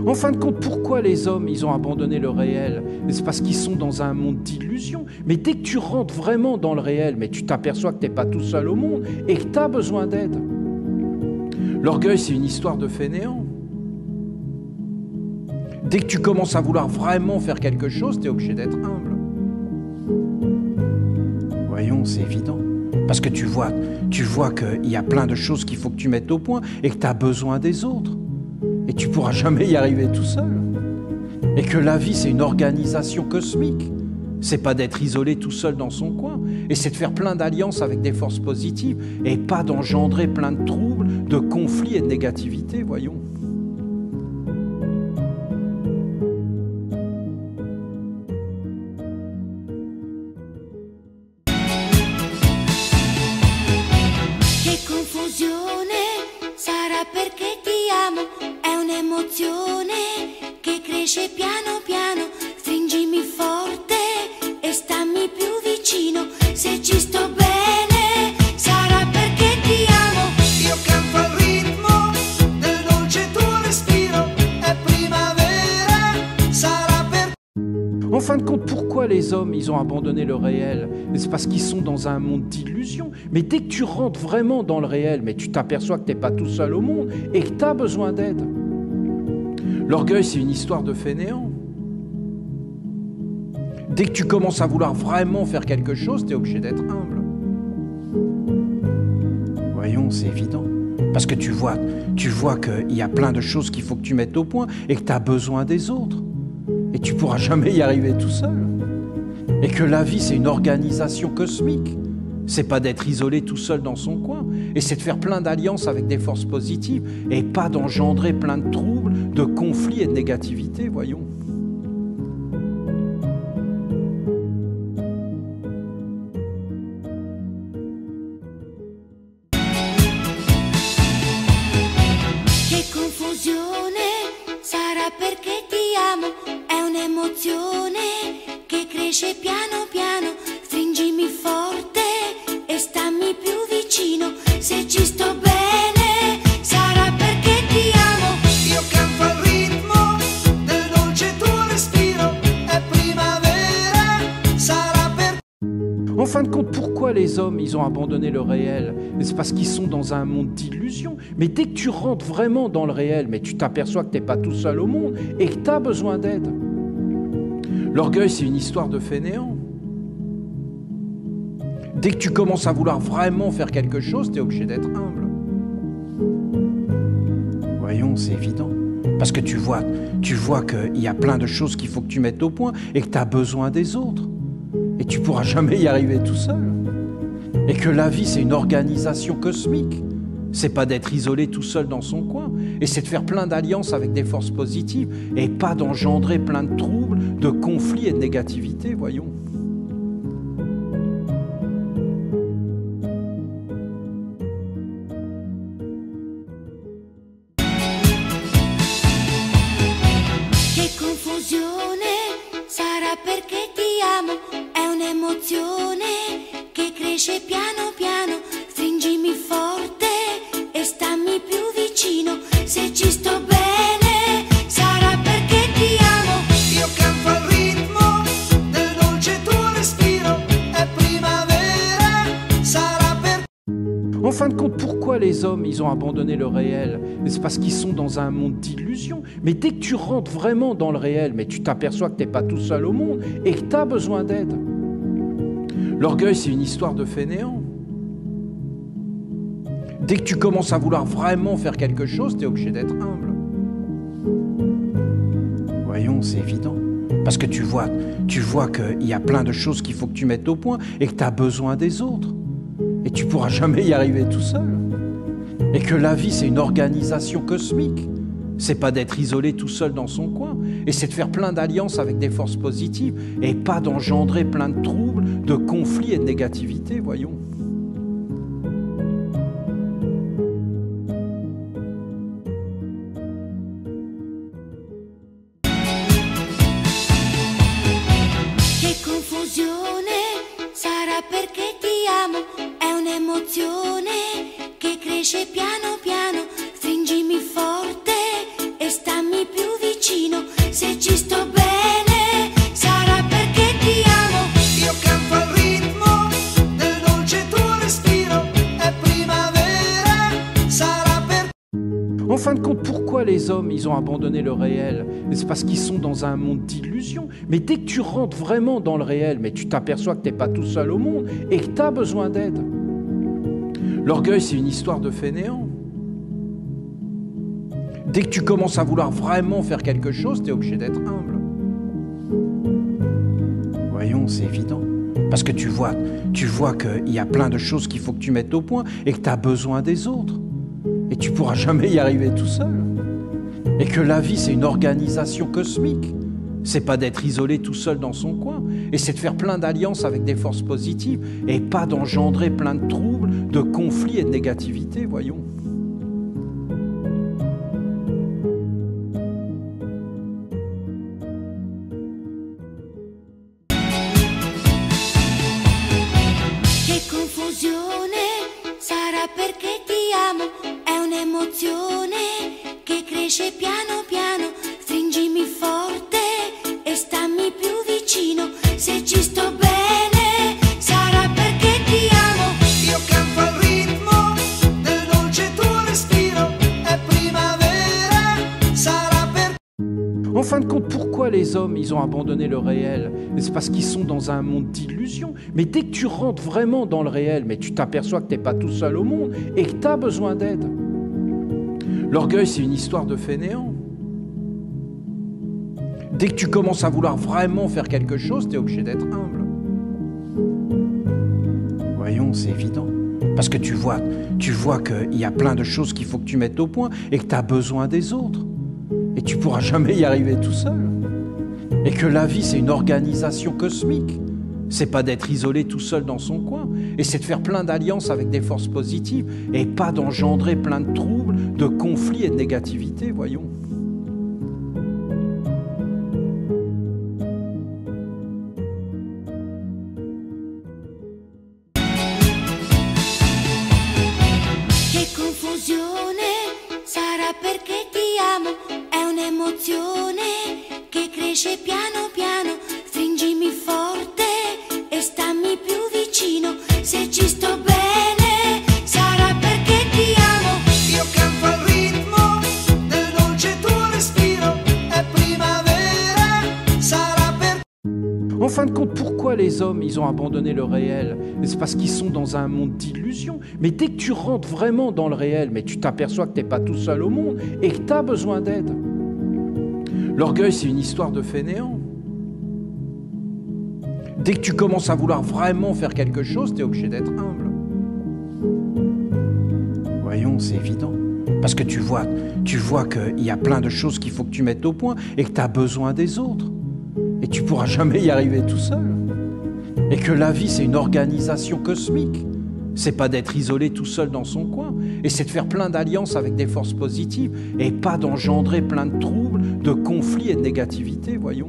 En fin de compte, pourquoi les hommes, ils ont abandonné le réel? C'est parce qu'ils sont dans un monde d'illusions. Mais dès que tu rentres vraiment dans le réel, mais tu t'aperçois que tu n'es pas tout seul au monde et que tu as besoin d'aide. L'orgueil, c'est une histoire de fainéant. Dès que tu commences à vouloir vraiment faire quelque chose, tu es obligé d'être humble. Voyons, c'est évident. Parce que tu vois qu'il y a plein de choses qu'il faut que tu mettes au point et que tu as besoin des autres. Et tu ne pourras jamais y arriver tout seul. Et que la vie, c'est une organisation cosmique. C'est pas d'être isolé tout seul dans son coin. Et c'est de faire plein d'alliances avec des forces positives et pas d'engendrer plein de troubles, de conflits et de négativité, voyons. Che confusione, sarà perché ti amo, è un'emozione che cresce piano piano, stringimi forte e stammi più vicino, se ci sto bene, sarà perché ti amo. Io canto al ritmo del dolce tuo respiro, è primavera, sarà per... En fin de compte, pourquoi les hommes, ils ont abandonné le réel? C'est parce qu'ils sont dans un monde d'illusions. Mais dès que tu rentres vraiment dans le réel, mais tu t'aperçois que tu n'es pas tout seul au monde et que tu as besoin d'aide. L'orgueil, c'est une histoire de fainéant. Dès que tu commences à vouloir vraiment faire quelque chose, tu es obligé d'être humble. Voyons, c'est évident. Parce que tu vois qu'il y a plein de choses qu'il faut que tu mettes au point et que tu as besoin des autres. Et tu ne pourras jamais y arriver tout seul. Et que la vie, c'est une organisation cosmique. C'est pas d'être isolé tout seul dans son coin. Et c'est de faire plein d'alliances avec des forces positives et pas d'engendrer plein de troubles, de conflits et de négativité, voyons. Che confusione, sarà perché ti amo, è un'emozione che cresce piano piano, stringimi forte e stammi più vicino, se ci sto bene, sarà perché ti amo. Io canto al ritmo del dolce tuo respiro, è primavera, sarà per... En fin de compte, pourquoi les hommes, ils ont abandonné le réel? C'est parce qu'ils sont dans un monde d'illusions. Mais dès que tu rentres vraiment dans le réel, mais tu t'aperçois que tu n'es pas tout seul au monde et que tu as besoin d'aide. L'orgueil, c'est une histoire de fainéant. Dès que tu commences à vouloir vraiment faire quelque chose, tu es obligé d'être humble. Voyons, c'est évident. Parce que tu vois qu'il y a plein de choses qu'il faut que tu mettes au point et que tu as besoin des autres. Et tu ne pourras jamais y arriver tout seul. Et que la vie, c'est une organisation cosmique. C'est pas d'être isolé tout seul dans son coin. Et c'est de faire plein d'alliances avec des forces positives et pas d'engendrer plein de troubles, de conflits et de négativité, voyons. Che confusione, sarà perché ti amo, è un'emozione che cresce piano piano, stringimi forte e stammi più vicino, se ci sto bene, sarà perché ti amo. Io canto al ritmo del dolce tuo respiro, è primavera, sarà per... En fin de compte, pourquoi les hommes, ils ont abandonné le réel? C'est parce qu'ils sont dans un monde d'illusions. Mais dès que tu rentres vraiment dans le réel, mais tu t'aperçois que tu n'es pas tout seul au monde et que tu as besoin d'aide. L'orgueil, c'est une histoire de fainéant. Dès que tu commences à vouloir vraiment faire quelque chose, tu es obligé d'être humble. Voyons, c'est évident. Parce que tu vois qu'il y a plein de choses qu'il faut que tu mettes au point et que tu as besoin des autres. Et tu ne pourras jamais y arriver tout seul. Et que la vie, c'est une organisation cosmique. C'est pas d'être isolé tout seul dans son coin. Et c'est de faire plein d'alliances avec des forces positives et pas d'engendrer plein de troubles, de conflits et de négativité, voyons. Che confusione, sarà perché ti amo, è un'emozione che cresce piano piano, stringimi forte e stammi più vicino. les hommes, ils ont abandonné le réel? C'est parce qu'ils sont dans un monde d'illusions. Mais dès que tu rentres vraiment dans le réel, mais tu t'aperçois que tu n'es pas tout seul au monde et que tu as besoin d'aide. L'orgueil, c'est une histoire de fainéant. Dès que tu commences à vouloir vraiment faire quelque chose, tu es obligé d'être humble. Voyons, c'est évident. Parce que tu vois qu'il y a plein de choses qu'il faut que tu mettes au point et que tu as besoin des autres. Et tu ne pourras jamais y arriver tout seul. Et que la vie, c'est une organisation cosmique. C'est pas d'être isolé tout seul dans son coin. Et c'est de faire plein d'alliances avec des forces positives et pas d'engendrer plein de troubles, de conflits et de négativité, voyons. Sarà perché ti amo, è un'emozione che cresce piano piano. Stringimi forte e stammi più vicino. Se ci sto bene, sarà perché ti amo. Io canto al ritmo del dolce tuo respiro. È primavera, sarà per... En fin de compte, pourquoi les hommes, ils ont abandonné le réel? C'est parce qu'ils sont dans un monde d'illusions. Mais dès que tu rentres vraiment dans le réel, mais tu t'aperçois que tu n'es pas tout seul au monde et que tu as besoin d'aide. L'orgueil, c'est une histoire de fainéant. Dès que tu commences à vouloir vraiment faire quelque chose, tu es obligé d'être humble. Voyons, c'est évident. Parce que tu vois qu'il y a plein de choses qu'il faut que tu mettes au point et que tu as besoin des autres. Et tu ne pourras jamais y arriver tout seul. Et que la vie, c'est une organisation cosmique. C'est pas d'être isolé tout seul dans son coin. Et c'est de faire plein d'alliances avec des forces positives et pas d'engendrer plein de troubles, de conflits et de négativité, voyons. Che confusione, sarà perché ti amo, è un'emozione che cresce piano piano. Stringimi forte e stammi più vicino. Se ci sto bene, sarà perché ti amo. Io canto al ritmo del dolce tuo respiro. È primavera, sarà per... En fin de compte, pourquoi les hommes, ils ont abandonné le réel? C'est parce qu'ils sont dans un monde d'illusions. Mais dès que tu rentres vraiment dans le réel, mais tu t'aperçois que tu n'es pas tout seul au monde et que tu as besoin d'aide. L'orgueil, c'est une histoire de fainéant. Dès que tu commences à vouloir vraiment faire quelque chose, tu es obligé d'être humble. Voyons, c'est évident. Parce que tu vois qu'il y a plein de choses qu'il faut que tu mettes au point et que tu as besoin des autres. Et tu ne pourras jamais y arriver tout seul. Et que la vie, c'est une organisation cosmique. C'est pas d'être isolé tout seul dans son coin. Et c'est de faire plein d'alliances avec des forces positives et pas d'engendrer plein de troubles, de conflits et de négativité, voyons.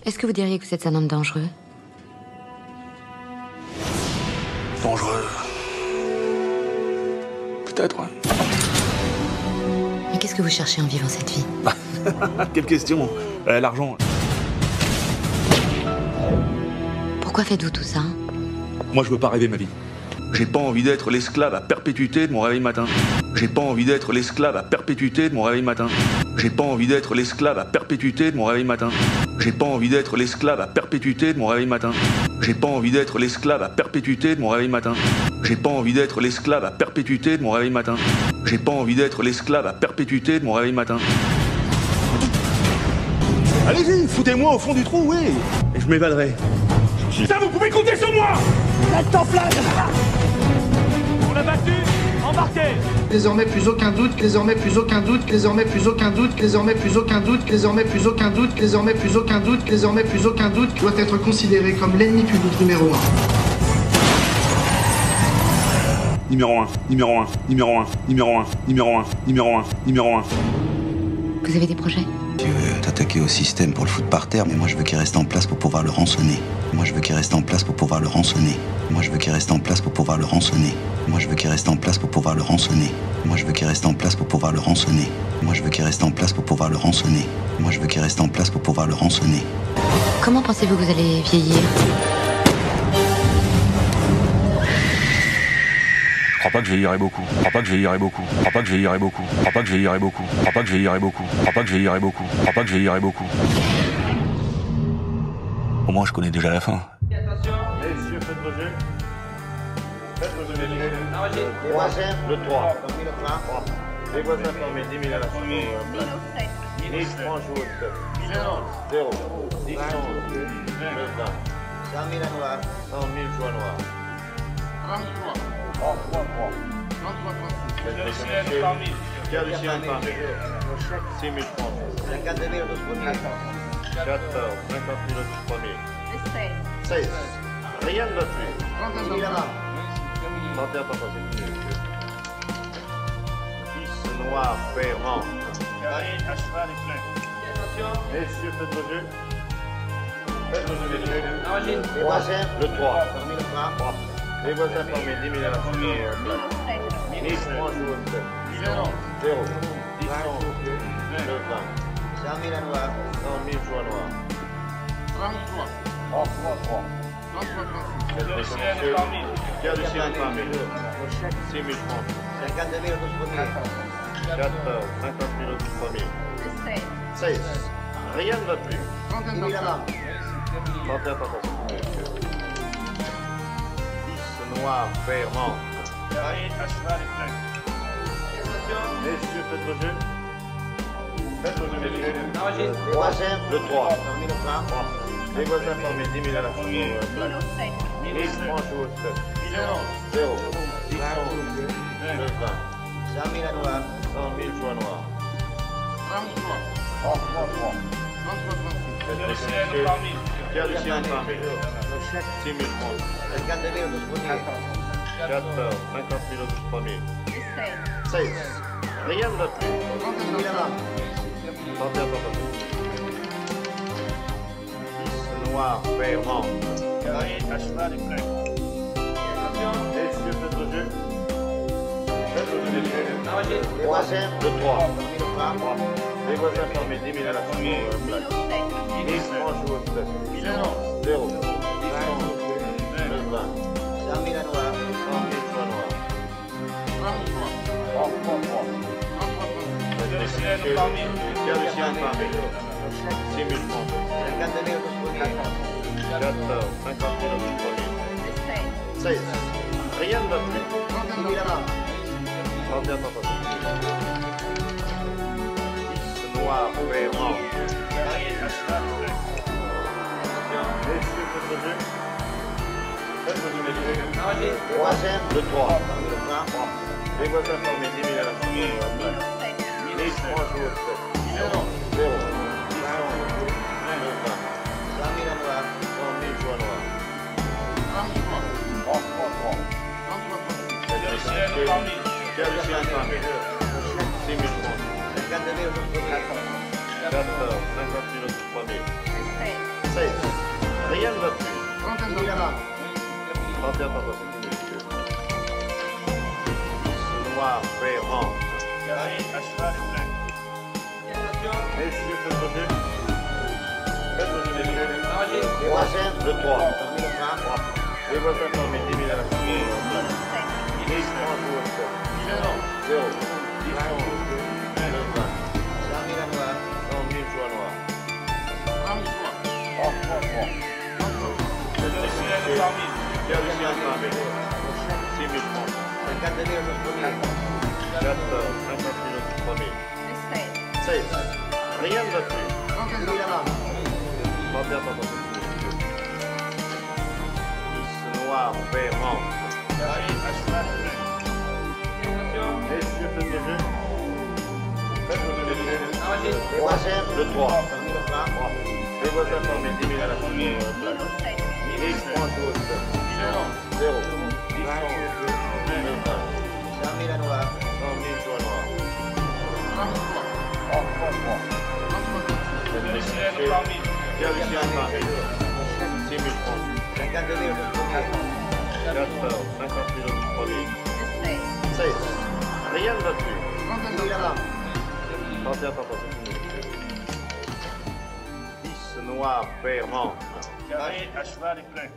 Est-ce que vous diriez que vous êtes un homme dangereux? Dangereux. Peut-être, ouais. Mais qu'est-ce que vous cherchez en vivant cette vie? Quelle question. L'argent. Pourquoi faites-vous tout ça? Moi, je veux pas rêver ma vie. J'ai pas envie d'être l'esclave à perpétuité de mon réveil matin. J'ai pas envie d'être l'esclave à perpétuité de mon réveil matin. J'ai pas envie d'être l'esclave à perpétuité de mon réveil matin. J'ai pas envie d'être l'esclave à perpétuité de mon réveil matin. J'ai pas envie d'être l'esclave à perpétuité de mon réveil matin. J'ai pas envie d'être l'esclave à perpétuité de mon réveil matin. J'ai pas envie d'être l'esclave à perpétuité de mon réveil matin. Allez-y, foutez-moi au fond du trou, oui. Et je m'évaderai. Ça, vous pouvez compter sur moi. On l'a battu, embarqué. Désormais plus aucun doute, désormais plus aucun doute, désormais plus aucun doute, désormais plus aucun doute, désormais plus aucun doute, désormais plus aucun doute, désormais plus aucun doute doit être considéré comme l'ennemi public numéro 1. Numéro 1, numéro 1, numéro 1, numéro 1, numéro 1, numéro 1, numéro 1. Vous avez des projets? Tu veux t'attaquer au système pour le foutre par terre, mais moi je veux qu'il reste en place pour pouvoir le rançonner. Moi je veux qu'il reste en place pour pouvoir le rançonner. Moi je veux qu'il reste en place pour pouvoir le rançonner. Moi je veux qu'il reste en place pour pouvoir le rançonner. Moi je veux qu'il reste en place pour pouvoir le rançonner. Moi je veux qu'il reste en place pour pouvoir le rançonner. Moi je veux qu'il reste en place pour pouvoir le rançonner. Comment pensez-vous que vous allez vieillir? Je crois pas que je vieillirai beaucoup. Je crois pas que je vieillirai beaucoup. Je crois pas que je vieillirai beaucoup. Je crois pas que je vieillirai beaucoup. Je crois pas que je vieillirai beaucoup. Je crois pas que je vieillirai beaucoup. Je crois pas que je vieillirai beaucoup. Au moins, je connais déjà la fin. Attention, messieurs, faites vos jeux. Faites vos jeux, messieurs. Le 3. Les voisins formés 10 000 à la fin. Nice, francs joues au stop. 0. 10 11. 9 20. 100 000 à noir. 100 000 joies noires. 33. 33. Pierre du Chien par 1000. 6 000 francs. 52 000 au 12 premiers. 14. 50 000 au 12 premiers. 16. Rien ne va plus. 30 000 à main. 31 pas passé. 10 noirs, paire, manque. Carré, à cheval et plein. Attention. Messieurs, faites vos jeux. Faites vos jeux, messieurs. Troisième, le 3. Les voisins formés 10 000 à la fin. Nice, francs joues au step. 0. 10 11. 9 20. 100 000 à noir. 100 000 joies noires. 33. Pierre du Chien par 1000. 6 000 francs. 52 000 au 12 premiers. 14. 50 000 au 12 premiers. 16. Rien ne va plus. 31 pas passé. 10 noirs, paire, manque. Carré, à cheval et plein. Messieurs, faites vos jeux. Faites vos jeux, messieurs. Troisième, le 3. Les voisins formés 10 000 à la fin. Nice, francs joues au step. 0. 10 11. 9 20. 100 000 à noir. 100 000 joies noires. 33. Pierre du Chien par 1000. 6 000 francs. 52 000 au 12 premiers. 14. 50 000 au 12 premiers. 16. Rien ne va plus. 31 pas passé. 10 noirs, paire, manque. Carré, à cheval et plein. Messieurs, faites vos jeux. Faites vos jeux, messieurs. Troisième, le 3. Les voisins formés 10 000 à la fin. Nice, francs joues au step. 0. 10 11. 9 20. 100 000 à noir. 100 000 joies noires. 33. Pierre du Chien par 1000. 6 000 francs. 52 000 au 12 premiers. 14. 50 000 au 12 premiers. 16. Rien ne va plus. 10 000 à main. 31 pas passé. 10 noirs, paire, manque. Carré, à cheval et plein. Messieurs, faites vos jeux. Faites vos jeux, messieurs. Troisième, le 3. Les voisins formés 10 000 à la fin. Nice, francs joues au step. 0. 10 11. 9 20. 100 000 à noir. 100 000 joies noires. 33. Pierre du Chien par 1000. 6 000 francs. 52 000 au 12 premiers. 14. 50 000 au 12 premiers. 16. Rien ne va plus. 31 temps passé. 31 temps passé. Noir, vert, rentre. Carré, à cheval et plein. Messieurs, faites vos jeux. Faites vos jeux, messieurs. Les voisins, le 3. Les voisins formés, 10 000 à la fin. 10 francs pour le 0. 10 francs pour le 20. 100 000 à noir. 100 000 joies noires. 6 000 francs. 50 000 au premier. 14, 50 000 au premier. 16. Rien ne va plus. 31 temps passé. 10 noir, vert, rentre. Carré, à cheval et plein. Messieurs, faites vos jeux. Faites vos jeux, messieurs. Les voisins, le 3. Les voisins formés, 10 000 à la fin. 10 francs pour le 0. 10 francs. 100 000 à noir. 100 000 joies noires. Michel, parmi. Pierre Lucien, Paris. 6 000 francs. 50 000 au premier. 14, 50 000 au premier. 16. Rien ne va plus. 31 temps passé. 10 noirs, vert, rentre. Carré, à cheval et plein.